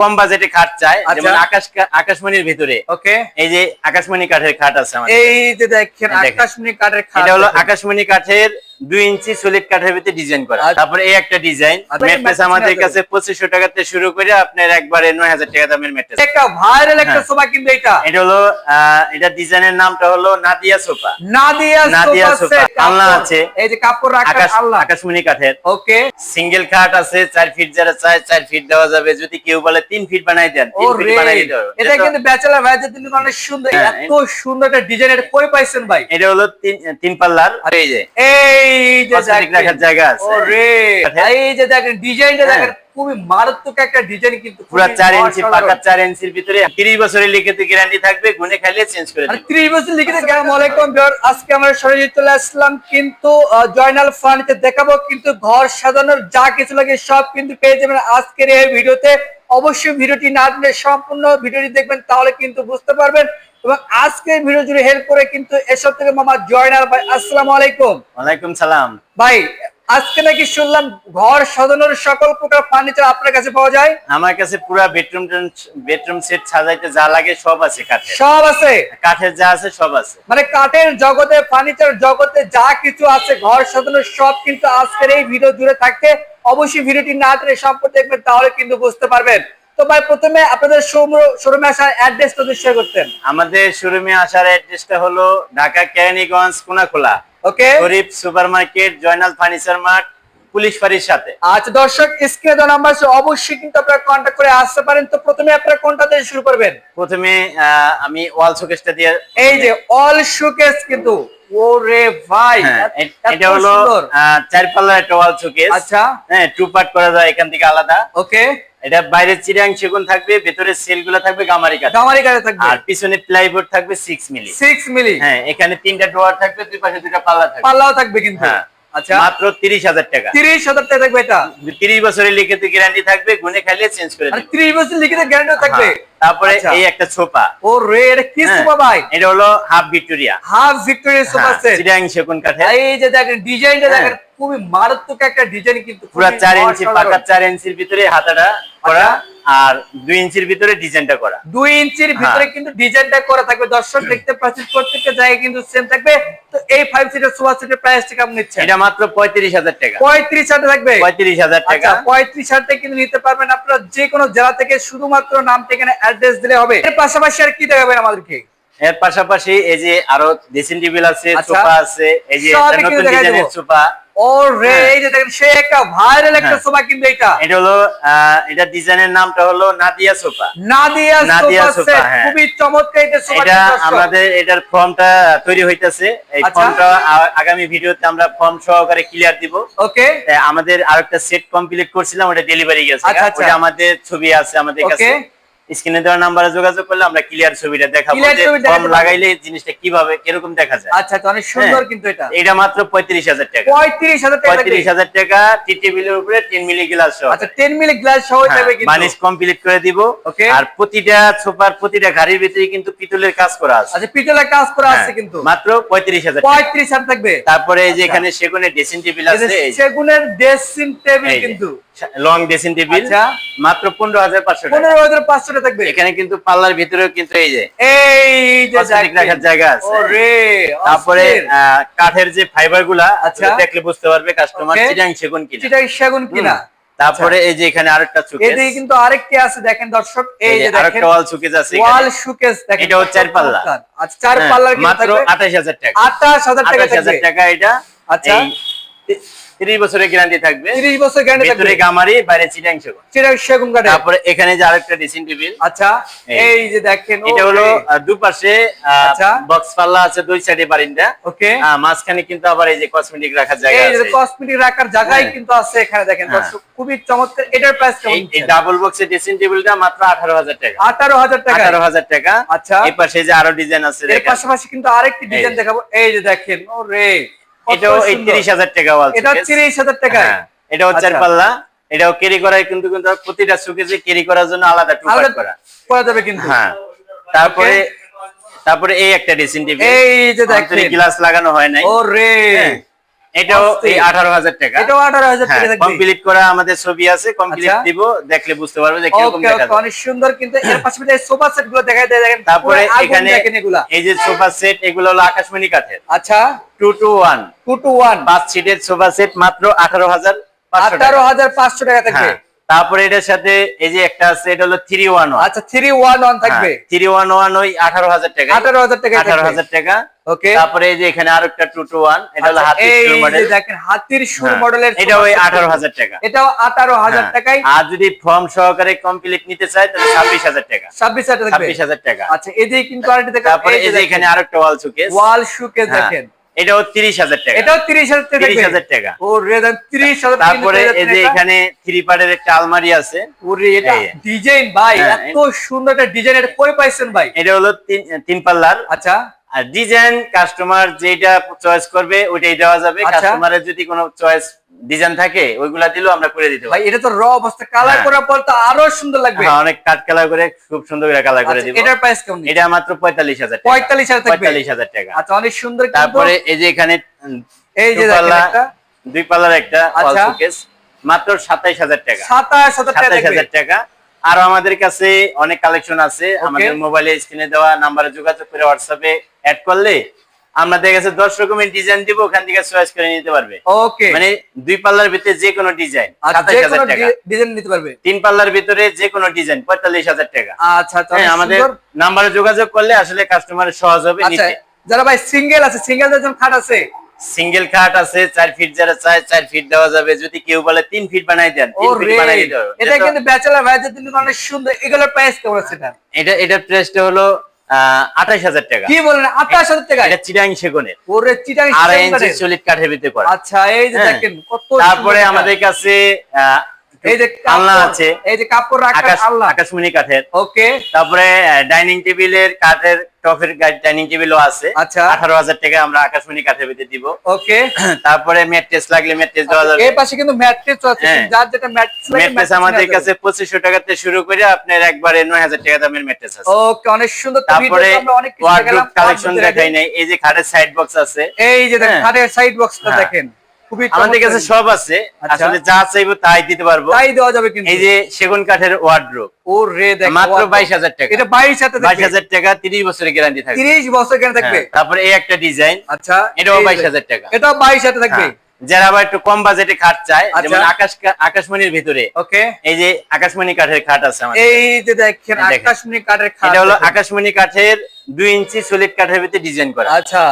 কম বাজেটে খাট চায়, যেমন আকাশমণির ভিতরে ওকে, এই যে আকাশমণি কাঠের খাট আছে আমাদের। এই যে দেখেন আকাশমণি কাঠের খাট, এটা হলো আকাশমণি কাঠের 2 ইঞ্চি সলিড কাঠের ভিতরে ডিজাইন করা। তারপরে এই একটা ডিজাইন ম্যাট্রেস আমাদের কাছে 2500 টাকা থেকে শুরু করে আপনার একবারে 9000 টাকা দামের ম্যাট্রেস। একটা ভাইরাল একটা সোফা কিন্তু এটা হলো এটা ডিজাইনের নামটা হলো নাদিয়া সোফা। নাদিয়া সোফা আলনা আছে, এই যে কাপড় রাখা আলনা আকাশমণি কাঠের। ওকে, সিঙ্গেল খাট আছে 4 ফিট, যারা চায় 4 ফিট দেওয়া যাবে। যদি কেউ বলে 3 ফিট বানাই দেন, 3 ফিট বানাই দিতে হবে। এটা কিন্তু ব্যাচেলর ভাইদের জন্য অনেক সুন্দর, এত সুন্দর একটা ডিজাইন। এটা কই পাইছেন ভাই? এটা হলো 3 পাল্লার। আর এই যে রাখার জায়গা আছে। ওরে এই যে দেখেন ডিজাইনটা দেখেন, খুবই মারাত্মক একটা ডিজাইন, কিন্তু পুরো 4 ইঞ্চি পাকা 4 ইঞ্চির ভিতরে 30 বছরের লিখিত গ্যারান্টি থাকবে, গুনে খাইলে চেঞ্জ করে দিবেন। 30 বছর লিখিত গ্যারান্টি। আসসালামু আলাইকুম ভিউয়ার, আজকে আমরা সরাসরি চলে আসলাম কিন্তু জয়নাল ফার্নিচার দেখাবো, কিন্তু ঘর সাজানোর যা কিছু লাগে সব কিন্তু পেয়ে যাবেন আজকের এই ভিডিওতে। অবশ্যই ভিডিওটি না টেনে সম্পূর্ণ ভিডিওটি দেখবেন, তাহলে কিন্তু বুঝতে পারবেন। এবং আজকে ভিডিও জুড়ে হেল্প করে কিন্তু এসব থেকে মামা জয়নাল ভাই। আসসালামু আলাইকুম। ওয়ালাইকুম সালাম ভাই, আজকে নাকি শুনলাম ঘর সাজানোর সকল প্রকার ফার্নিচার আপনার কাছে পাওয়া যায়? আমার কাছে পুরো বেডরুম সেট সাজাইতে যা লাগে সব আছে, কাঠের সব আছে, কাঠের যা আছে সব আছে। মানে কাঠের জগতে, ফার্নিচার জগতে যা কিছু আছে ঘর সাজানোর সব কিন্তু আজকের এই ভিডিও জুড়ে থাকতে। অবশ্যই ভিডিওটি না টেনে সম্পূর্ণ দেখবেন, তাহলে কিন্তু বুঝতে পারবেন। তো ভাই, প্রথমে আপনাদের শোরুমে আসার অ্যাড্রেসটা শেয়ার করতেন। আমাদের শোরুমে আসার অ্যাড্রেসটা হলো ঢাকা কেরানীগঞ্জ কোনাখোলা, ওকে, গরিব supermarket, Joynal furniture mart, police ফাঁড়ির সাথে। আচ্ছা দর্শক, স্ক্রিনে দেওয়া নাম্বার আছে, অবশ্যই কিন্তু আপনারা কন্টাক্ট করে আসতে পারেন। তো প্রথমে আপনারা কোনটা দিয়ে শুরু করবেন? প্রথমে আমি ওয়াল শোকেসটা দিয়ে। এই যে ওয়াল শোকেস, কিন্তু ওরে ভাই এটা হলো 4 পাল্লার একটা ওয়াল শোকেস। আচ্ছা, হ্যাঁ, 2 পার্ট করা যায় এখান থেকে আলাদা। ওকে, এটা বাইরে চিরাং সেগুন থাকবে, ভেতরে সেলগুলো থাকবে গামারি কাঠ থাকবে, আর পিছনে প্লাইবোর্ড থাকবে 6 মিলি। হ্যাঁ, এখানে 3টা ড্রয়ার থাকবে, দুই পাশে 2টা পাল্লা থাকবে। পাল্লাও থাকবে কিন্তু। হ্যাঁ, আচ্ছা, মাত্র 30,000 টাকা। 30,000 টাকা থাকবে। এটা 30 বছরের লিখিত গ্যারান্টি থাকবে, গুনে খাইলে চেঞ্জ করে দিবেন। 30 বছর লিখিত গ্যারান্টি থাকবে। তারপরে এই একটা সোফা। ও রে, এটা কি সোফা ভাই? এটা হলো half Victoria sofa set, Chirang সেগুন কাঠের। এই যে দেখেন ডিজাইনটা দেখেন, খুবই মারাত্মক একটা ডিজাইন, কিন্তু পুরো 4 ইঞ্চি পাকা 4 ইঞ্চির ভিতরে হাতাটা করা, আর 2 ইঞ্চির ভিতরে ডিজাইনটা করা। 2 ইঞ্চির ভিতরে কিন্তু ডিজাইনটা করা থাকবে। দর্শক দেখতে পাচ্ছেন প্রত্যেকটা জায়গায় কিন্তু সেম থাকবে। তো এই 5 সিটার সোফা সেটের প্রাইসটা কেমন নিচ্ছেন? এটা মাত্র 35,000 টাকা। 35,000 থাকবে। 35,000 টাকা। আচ্ছা, 35,000 টাকা কিন্তু নিতে পারবেন আপনারা যে কোনো জেলা থেকে, শুধুমাত্র নাম ঠিকানা অ্যাড্রেস দিলে হবে। এর পাশাপাশি আর কি দেখাবেন আমাদেরকে? এর পাশাপাশি এই যে আরো ড্রেসিং টেবিল আছে, সোফা আছে, এই যে নতুন ডিজাইনের সোফা। ওরে এই যে দেখেন, সে একটা ভাইরাল একটা সোফা কিন্তু এটা হলো এটা ডিজাইনের নামটা হলো নাদিয়া সোফা। নাদিয়া সোফা, খুবই চমৎকার এটা সোফা। এটা আমাদের এটার ফর্মটা তৈরি হইতাছে, এই ফর্মটা আগামী ভিডিওতে আমরা ফর্ম সহকারে ক্লিয়ার দিব। ওকে, আমাদের আরেকটা সেট কমপ্লিট করছিলাম, ওটা ডেলিভারি গেছে। ওটা আমাদের ছবি আছে আমাদের কাছে, স্ক্রিনে দেওয়া নাম্বারে যোগাযোগ করলে আমরা ক্লিয়ার ছবিটা দেখাবো, যে ফর্ম লাগাইলে জিনিসটা কিভাবে কিরকম দেখা যায়। আচ্ছা, তো অনেক সুন্দর কিন্তু এটা মাত্র 35,000 টাকা। 35,000 টাকা, টি টেবিলের উপরে 10 মিলি গ্লাস সহ। আচ্ছা, 10 মিলি গ্লাস সহ যাবে কিন্তু, মানিশ কমপ্লিট করে দিব। আর প্রতিটা সোফার প্রতিটা গাড়ির ভিতরে কিন্তু পিতলের কাজ করা আছে। আচ্ছা, পিতলের কাজ করা আছে কিন্তু। মাত্র 35,000 থাকবে। তারপরে এই যে এখানে সেগুনের ড্রেসিং টেবিল আছে, সেগুনের ড্রেসিং টেবিল কিন্তু লং ড্রেসিং টেবিল, মাত্র 15,500 টাকা। 15,500 টাকা থাকবে। এখানে কিন্তু পাল্লার ভিতরেও কিন্তু এই যে রাখার জায়গা আছে। তারপরে কাঠের যে ফাইবার গুলা দেখলে বুঝতে পারবে কাস্টমার চিটাং সেগুন কিনা। তারপরে এই যে এখানে আরেকটা শোকেস, এদিকে কিন্তু আরেকটি আছে দেখেন দর্শক, এই যে আরেকটা ওয়াল শোকেস আছে, ওয়াল শোকেস দেখেন, এটা হচ্ছে 4 পাল্লা। আচ্ছা, 4 পাল্লার মাত্র 28,000 টাকা। 28,000 টাকা এটা। আচ্ছা, 30 বছরের গ্যারান্টি থাকবে। 30 বছর গ্যারান্টি থাকবে। ভিতরে গামারি, বাইরে চিটাং সেগুন কাঠে। তারপরে এখানে যে আরেকটা ড্রেসিং টেবিল। আচ্ছা, এই যে দেখেন, এটা হলো দুপাশে বক্স পাল্লা আছে, দুই সাইডে বারিন্দা। ওকে, মাঝখানে কিন্তু আবার এই যে কসমেটিক রাখার জায়গা আছে। এই যে কসমেটিক রাখার জায়গাই কিন্তু আছে এখানে দেখেন দর্শক, খুবই চমৎকার। এটার প্রাইস কেমন? এই ডাবল বক্সের ড্রেসিং টেবিলটা মাত্র 18,000 টাকা। 18,000 টাকা। 18,000 টাকা। আচ্ছা, এই পাশে যে আরো ডিজাইন আছে, এর পাশাপাশি কিন্তু আরেকটি ডিজাইন দেখাবো। এই যে দেখেন, ওরে এটাও 30,000 টাকা ওয়াল। এটা 30,000 টাকা। এটাও 4 পাল্লা, এটাও ক্যারি করায় কিন্তু প্রতিটা শোকেসে ক্যারি করার জন্য আলাদা টুকরা করা যাবে কিন্তু। হ্যাঁ, তারপরে এই একটা ড্রেসিং টেবিল, এই যে দেখেন গ্লাস লাগানো হয় নাই। ওরে এটাও এই 18,000 টাকা। এটাও 18,000 টাকা থাকবে। কমপ্লিট করা আমাদের ছবি আছে, কমপ্লিট দিব, দেখলে বুঝতে পারবে যে কিরকম দেখা যায়। অনেক সুন্দর। কিন্তু এর পাশাপাশি সোফা সেট গুলো দেখাই দেয় দেখেন। তারপরে এখানে এই যে সোফা সেট, এগুলো হলো আকাশমণি কাঠের। আচ্ছা, 2 to 1 5 সিটের সোফা সেট মাত্র 18,500 টাকা থাকবে। তারপরে এটার সাথে এই যে একটা আছে, এটা হলো 311। আচ্ছা, 311 থাকবে। 311 ওই 18,000 টাকা। 18,000 টাকা। ওকে। তারপরে এই যে এখানে আরেকটা 2 to 1, এটা হলো হাতির সুর মডেল। দেখেন হাতির সুর মডেলের, এটা ওই 18,000 টাকা। এটাও 18,000 টাকায়। আর যদি ফর্ম সহকারে কমপ্লিট নিতে চায় তাহলে 26,000 টাকা। 26,000 টাকা। আচ্ছা, এই যে কিন্তু কোয়ালিটি দেখেন। তারপরে এই যে এখানে আরেকটা ওয়াল শোকেস দেখেন, এটাও 30,000 টাকা। এটাও 30,000 টাকা। ও রেদান 30,000 টাকা। তারপরে এই যে এখানে 3 পার্টের একটা আলমারি আছে। ওরে এটা ডিজাইন ভাই, এত সুন্দর একটা ডিজাইন, এটা কই পাইছেন ভাই? এটা হলো 3 পাল্লার। আচ্ছা, আর ডিজাইন কাস্টমার যেটা চয়েস করবে ওইটাই দেওয়া যাবে। কাস্টমারের যদি কোনো চয়েস ডিজাইন থাকে ওইগুলা দিলেও আমরা করে দিতে পারি। ভাই এটা তো র অবস্থা, কালার করার পর তো আরো সুন্দর লাগবে। অনেক কাট কালার করে খুব সুন্দর করে কালার করে দিব। এটার প্রাইস কেমন? এটা মাত্র 45,000 টাকা। 45,000 টাকা। আচ্ছা, অনেক সুন্দর। তারপরে এই যে এখানে এই যে দেখেন একটা 2 পাল্লার একটা ওয়াল শোকেস মাত্র 27,000 টাকা। 27,000 টাকা। আর আমাদের কাছে অনেক কালেকশন আছে। আমাদের মোবাইলে স্ক্রিনে দেওয়া নম্বরে যোগাযোগ করে হোয়াটসঅ্যাপে অ্যাড করলে আমরা দেখা গেছে 10 রকমের ডিজাইন দিব, ওখান থেকে চয়েস করে নিতে পারবে। ওকে, মানে 2 পাল্লার ভিতরে যে কোনো ডিজাইন 27,000 টাকা। ডিজাইন নিতে পারবে। 3 পাল্লার ভিতরে যে কোনো ডিজাইন 45,000 টাকা। আচ্ছা, আমাদের নম্বরে যোগাযোগ করলে আসলে কাস্টমারের সহজ হবে নিতে। যারা ভাই সিঙ্গেল আছে, সিঙ্গেলদের জন্য খাট আছে, সিঙ্গেল খাট আছে 4 ফিট, যারা চায় 4 ফিট দেওয়া যাবে। যদি কেউ বলে 3 ফিট বানাই দেন, 3 ফিট বানাই দিতে হবে। এটা কিন্তু ব্যাচেলর ভাইদের জন্য অনেক সুন্দর। এগুলোর প্রাইস কেমন আছে? এটার প্রাইসটা হলো 28,000 টাকা। কি বলেন, 28,000 টাকা? এটা চিটাং সেগুনের। ওরে চিটাং সেগুন, 2.5 ইঞ্চি সলিড কাঠের ভিতরে করা। আচ্ছা, এই যে দেখেন কত। তারপরে আমাদের কাছে এই যে আলনা আছে, এই যে কাপড় রাখার আলনা আকাশমণি কাঠের। ওকে। তারপরে ডাইনিং টেবিলের কাঠের টপের ডাইনিং টেবিলও আছে। আচ্ছা, 18,000 টাকা আমরা আকাশমণি কাঠের ভিতরে দিব। ওকে। তারপরে ম্যাট্রেস লাগলে ম্যাট্রেস দেওয়া যাবে। এই পাশে কিন্তু ম্যাট্রেস আছে, যার যেটা ম্যাট্রেস লাগে ম্যাট্রেস আমাদের কাছে 2500 টাকা থেকে শুরু করে আপনার একবারে 9,000 টাকা দামের ম্যাট্রেস আছে। ওকে, অনেক সুন্দর। তারপরে ওয়ার্ডরোব কালেকশন দেখাই নাই। এই যে খাটের সাইড বক্স আছে, এই যে দেখেন খাটের সাইড বক্সটা দেখেন, খুবই আমাদের কাছে সব আছে। আসলে যা চাইবো তাই দিতে পারবো, তাই দেওয়া যাবে। কিন্তু এই যে সেগুন কাঠের ওয়ার্ডরোব, ও রে দেখো মাত্র 22,000 টাকা। এটা 22,000 টাকা, 30 বছরের গ্যারান্টি থাকবে। 30 বছর গ্যারান্টি থাকবে। তারপরে এই একটা ডিজাইন, আচ্ছা, এটাও 22,000 টাকা। এটাও 22,000 থাকবে। যারা আবার একটু কম বাজেটে খাট চায়, যেমন আকাশমণির ভিতরে, ওকে, এই যে আকাশমণি কাঠের খাট আছে আমাদের। এই যে দেখেন আকাশমণি কাঠের খাট, এটা হলো আকাশমণি কাঠের 2 ইঞ্চি সলিড কাঠের ভিতরে ডিজাইন করা। আচ্ছা,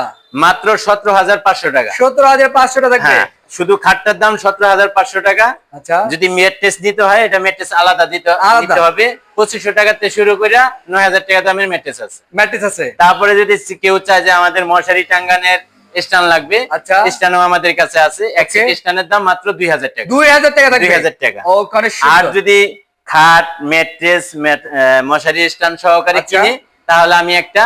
মাত্র 17,500 টাকা। 17,500 টাকা থাকবে। শুধু খাটটার দাম 17,500 টাকা। আচ্ছা, যদি ম্যাট্রেস নিতে হয়, এটা ম্যাট্রেস আলাদা দিতে হবে। 2500 টাকা থেকে শুরু করে 9,000 টাকা দামের ম্যাট্রেস আছে। তারপরে যদি কেউ চায় যে আমাদের মশারি টাঙ্গানের স্ট্যান্ড লাগবে, আচ্ছা, স্ট্যান্ডও আমাদের কাছে আছে। এক স্ট্যান্ডের দাম মাত্র 2,000 টাকা। 2,000 টাকা থাকবে। 2,000 টাকা। ওখানে আর যদি খাট, ম্যাট্রেস, মশারি স্ট্যান্ড সহকারে কিনে, তাহলে আমি একটা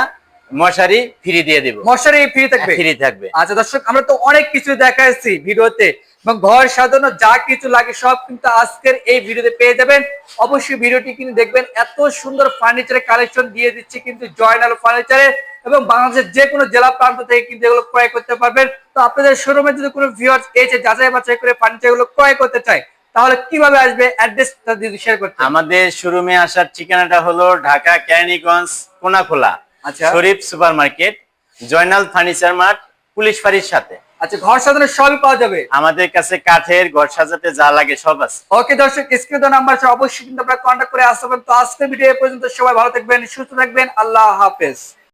মশারি ফ্রি দিয়ে দেব। মশারি ফ্রি থাকবে? ফ্রি থাকবে। আচ্ছা দর্শক, আমরা তো অনেক কিছু দেখাইছি ভিডিওতে, এবং ঘর সাজানো যা কিছু লাগে সব কিন্তু আজকের এই ভিডিওতে পেয়ে যাবেন। অবশ্যই ভিডিওটি কিন্তু দেখবেন। এত সুন্দর ফার্নিচারের কালেকশন দিয়ে দিচ্ছি কিন্তু জয়নাল ফার্নিচারে, এবং বাংলাদেশের যে কোনো জেলা প্রান্ত থেকে কিন্তু এগুলো ক্রয় করতে পারবেন। তো আপনাদের শোরুমে যদি কোনো ভিউয়ার্স এসে যাচাই বাছাই করে ফার্নিচার গুলো ক্রয় করতে চায়, তাহলে কিভাবে আসবে? অ্যাড্রেসটা যদি শেয়ার করতে। আমাদের শোরুমে আসার ঠিকানাটা হলো ঢাকা কেরানীগঞ্জ কোনাখোলা, আচ্ছা, Sharif super market, Joynal furniture mart, police ফাঁড়ির সাথে। আচ্ছা, ঘর সাজানোর সবই পাওয়া যাবে আমাদের কাছে। কাঠের ঘর সাজাতে যা লাগে সব আছে। ওকে দর্শক, স্ক্রিনে দেওয়া নাম্বার আছে, অবশ্যই কিন্তু আপনারা কন্টাক্ট করে আসতে পারেন। তো আজকের ভিডিও এ পর্যন্ত। সবাই ভালো থাকবেন, সুস্থ থাকবেন। আল্লাহ হাফেজ।